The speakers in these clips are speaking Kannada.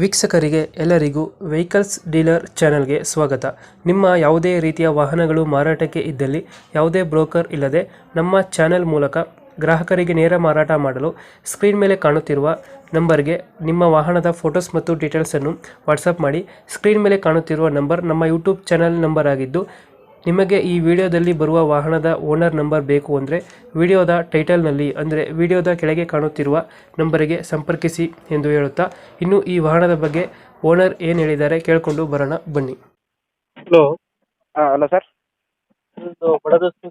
ವೀಕ್ಷಕರಿಗೆ ಎಲ್ಲರಿಗೂ ವೆಹಿಕಲ್ಸ್ ಡೀಲರ್ ಚಾನೆಲ್ಗೆ ಸ್ವಾಗತ. ನಿಮ್ಮ ಯಾವುದೇ ರೀತಿಯ ವಾಹನಗಳು ಮಾರಾಟಕ್ಕೆ ಇದ್ದಲ್ಲಿ ಯಾವುದೇ ಬ್ರೋಕರ್ ಇಲ್ಲದೆ ನಮ್ಮ ಚಾನೆಲ್ ಮೂಲಕ ಗ್ರಾಹಕರಿಗೆ ನೇರ ಮಾರಾಟ ಮಾಡಲು ಸ್ಕ್ರೀನ್ ಮೇಲೆ ಕಾಣುತ್ತಿರುವ ನಂಬರ್ಗೆ ನಿಮ್ಮ ವಾಹನದ ಫೋಟೋಸ್ ಮತ್ತು ಡೀಟೇಲ್ಸನ್ನು ವಾಟ್ಸಪ್ ಮಾಡಿ. ಸ್ಕ್ರೀನ್ ಮೇಲೆ ಕಾಣುತ್ತಿರುವ ನಂಬರ್ ನಮ್ಮ ಯೂಟ್ಯೂಬ್ ಚಾನೆಲ್ ನಂಬರ್ ಆಗಿದ್ದು, ನಿಮಗೆ ಈ ವಿಡಿಯೋದಲ್ಲಿ ಬರುವ ವಾಹನದ ಓನರ್ ನಂಬರ್ ಬೇಕು ಅಂದರೆ ವಿಡಿಯೋದ ಟೈಟಲ್ನಲ್ಲಿ ಅಂದರೆ ವಿಡಿಯೋದ ಕೆಳಗೆ ಕಾಣುತ್ತಿರುವ ನಂಬರಿಗೆ ಸಂಪರ್ಕಿಸಿ ಎಂದು ಹೇಳುತ್ತಾ, ಇನ್ನು ಈ ವಾಹನದ ಬಗ್ಗೆ ಓನರ್ ಏನು ಹೇಳಿದ್ದಾರೆ ಕೇಳಿಕೊಂಡು ಬರೋಣ ಬನ್ನಿ. ಹಲೋ. ಹಾಂ ಹಲೋ ಸರ್. ಬಡದಷ್ಟು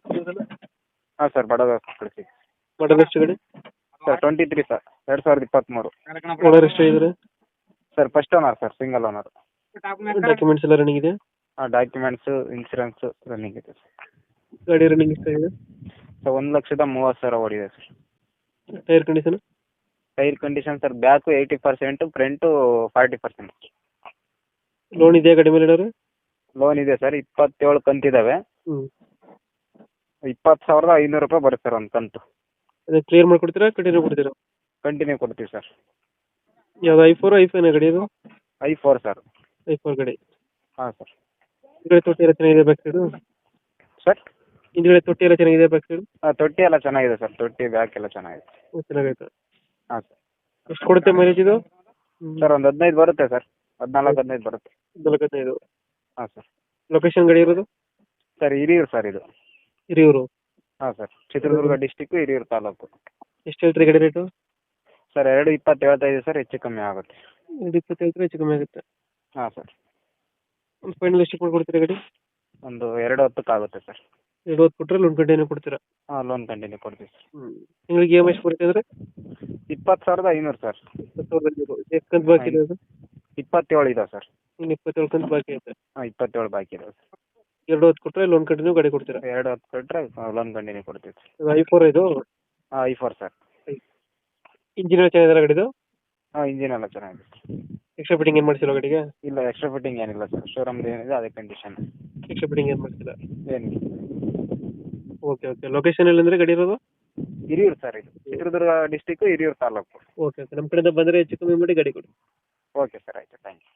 ಹಾಂ ಸರ್, ಬಡದ ಕಳಿಸಿ ಗಡಿ ಸರ್. 23 ಸರ್, 2023. ಓನರ್ ಎಷ್ಟು ಇದ್ದಾರೆ sir first owner sir, single owner. Documents ಎಲ್ಲ ರನ್ನಿಂಗ್ ಇದೆ? ಹಾಂ, ಡಾಕ್ಯುಮೆಂಟ್ಸು ಇನ್ಸೂರೆನ್ಸು ರನ್ನಿಂಗ್ ಇದೆ ಸರ್. ಗಾಡಿ ರನ್ನಿಂಗ್ ಎಷ್ಟಾಗಿದೆ? ಸರ್ 1,30,000 ಓಡಿದೆ sir. Tyre condition? Tyre condition sir, back 80%, front 40%. Loan ಇದೆಯಾ ಗಾಡಿ ಮೇಲೆ ಏನಾದ್ರು? ಲೋನ್ ಇದೆ ಸರ್, 27 ಕಂತಿದ್ದಾವೆ. ಹ್ಞೂ. 20,500 ರೂಪಾಯಿ ಬರುತ್ತೆ ಸರ್ ಒಂದು ಕಂತು. ಅದೇ ಕ್ಲಿಯರ್ ಮಾಡಿಕೊಡ್ತೀರಾ ಕಂಟಿನ್ಯೂ ಕೊಡ್ತೀರಾ? ಕಂಟಿನ್ಯೂ ಕೊಡ್ತೀವಿ ಸರ್. ಯಾವ್ದು ಐ4 ಐ5 ಗಾಡಿ ಅದು? i4 sir. ಐ4 ಗಾಡಿ. ಹಾಂ ಸರ್. ಹಿಂದ್ಗಡೆ ತೊಟ್ಟಿ ಎಲ್ಲ ಚೆನ್ನಾಗಿದೆ ಬ್ಯಾಕ್ ಸೈಡು? ಸರ್ ಹಿಂದ್ಗಡೆ ತೊಟ್ಟಿ ಎಲ್ಲ ಚೆನ್ನಾಗಿದೆ ಬ್ಯಾಕ್ ಸೈಡು? ಹಾಂ, ತೊಟ್ಟಿ ಎಲ್ಲ ಚೆನ್ನಾಗಿದೆ ಸರ್, ತೊಟ್ಟಿ ಬ್ಯಾಕ್ ಎಲ್ಲ ಚೆನ್ನಾಗಿದೆ. ಚೆನ್ನಾಗೈತೆ. ಹಾಂ ಸರ್. ಎಷ್ಟು ಕೊಡುತ್ತೆ ಮೈಲೇಜ್ ಇದು? ಸರ್ ಒಂದು 15 ಬರುತ್ತೆ ಸರ್, 14-15 ಬರುತ್ತೆ. 45. ಹಾಂ ಸರ್. ಲೊಕೇಶನ್ ಗಾಡಿ ಇರೋದು? ಸರ್ ಹಿರಿಯೂರು ಸರ್ ಇದು. ಹಿರಿಯೂರು. ಹಾಂ ಸರ್, ಚಿತ್ರದುರ್ಗ ಡಿಸ್ಟಿಕ್ಕು, ಹಿರಿಯೂರು ತಾಲೂಕು. ಎಷ್ಟು ಹೇಳ್ತೀರಿ ಗಾಡಿ ರೇಟು? ಸರ್ 2,20 ಹೇಳ್ತಾ ಇದೆ ಸರ್, ಹೆಚ್ಚು ಕಮ್ಮಿ ಆಗುತ್ತೆ. 2,20 ಹೇಳ್ತೀರಾ, ಹೆಚ್ಚು ಕಮ್ಮಿ ಆಗುತ್ತೆ? ಹಾಂ ಸರ್. ಒಂದು ಫೈನಲ್ ಎಷ್ಟು ಕೊಡ್ತೀರಾ ಗಾಡಿ? ಒಂದು 2,10 ಆಗುತ್ತೆ ಸರ್. 2,20 ಕೊಟ್ಟರೆ ಲೋನ್ ಕಂಟಿನ್ಯೂ ಕೊಡ್ತೀರಾ? ಹಾಂ, ಲೋನ್ ಕಂಟಿನ್ಯೂ ಕೊಡ್ತೀವಿ ಸರ್. ತಿಂಗಳಿಗೆ ಇ ಎಮ್ ಐ ಎಷ್ಟು ಬರುತ್ತೆ ಅಂದರೆ? 20,500 ಸರ್. 20,500. ಎಷ್ಟು ಕಂತು ಬಾಕಿ ಇದೆ ಅದು? 27 ಇದಾವೆ ಸರ್. ಇನ್ನು 27 ಕಂತು ಬಾಕಿ ಐತೆ. ಹಾಂ, 27 ಬಾಕಿ ಇದಾವೆ ಸರ್. 2,20 ಕೊಟ್ಟರೆ ಲೋನ್ ಕಂಟಿನ್ಯೂ ಗಾಡಿ ಕೊಡ್ತೀರಾ? 2,10 ಕೊಟ್ಟರೆ ಲೋನ್ ಕಂಟಿನ್ಯೂ ಕೊಡ್ತೀವಿ ಸರ್. ಇದು ಐ4 ಇದು? ಹಾಂ, i4 ಸರ್. ಇಂಜಿನ್ ಎಲ್ಲ ಚೆನ್ನಾಗಿದೆ ಗಾಡಿದು? ಹಾಂ, ಇಂಜಿನ್ ಎಲ್ಲ ಚೆನ್ನಾಗಿದೆ. ಎಕ್ಸ್ಟ್ರಾ ಫಿಟ್ಟಿಂಗ್ ಏನು ಮಾಡಿಸಿಲ್ಲ ಗಾಡಿಗೆ? ಇಲ್ಲ, ಎಕ್ಸ್ಟ್ರಾ ಫಿಟ್ಟಿಂಗ್ ಏನಿಲ್ಲ ಸರ್, ಶೋರೂಮ್ದು ಏನಿದೆ ಅದೇ ಕಂಡೀಷನ್. ಎಕ್ಸ್ಟ್ರಾ ಫಿಟ್ಟಿಂಗ್ ಏನು ಮಾಡಿಸಿಲ್ಲ? ಏನಿಲ್ಲ. Okay okay. ಲೊಕೇಶನ್ ಎಲ್ಲಿಂದ್ರೆ ಗಾಡಿ ಇರೋದು? ಹಿರಿಯೂರು ಸರ್, ಇದು Chitradurga district, Hiriyur taluk. Okay okay. ನಮ್ಮ ಕಡೆಯಿಂದ ಬಂದರೆ ಹೆಚ್ಚು ಕಮ್ಮಿ ಮಾಡಿ ಗಾಡಿ ಕೊಡಿ. ಓಕೆ ಸರ್, ಆಯಿತು, ಥ್ಯಾಂಕ್ ಯು.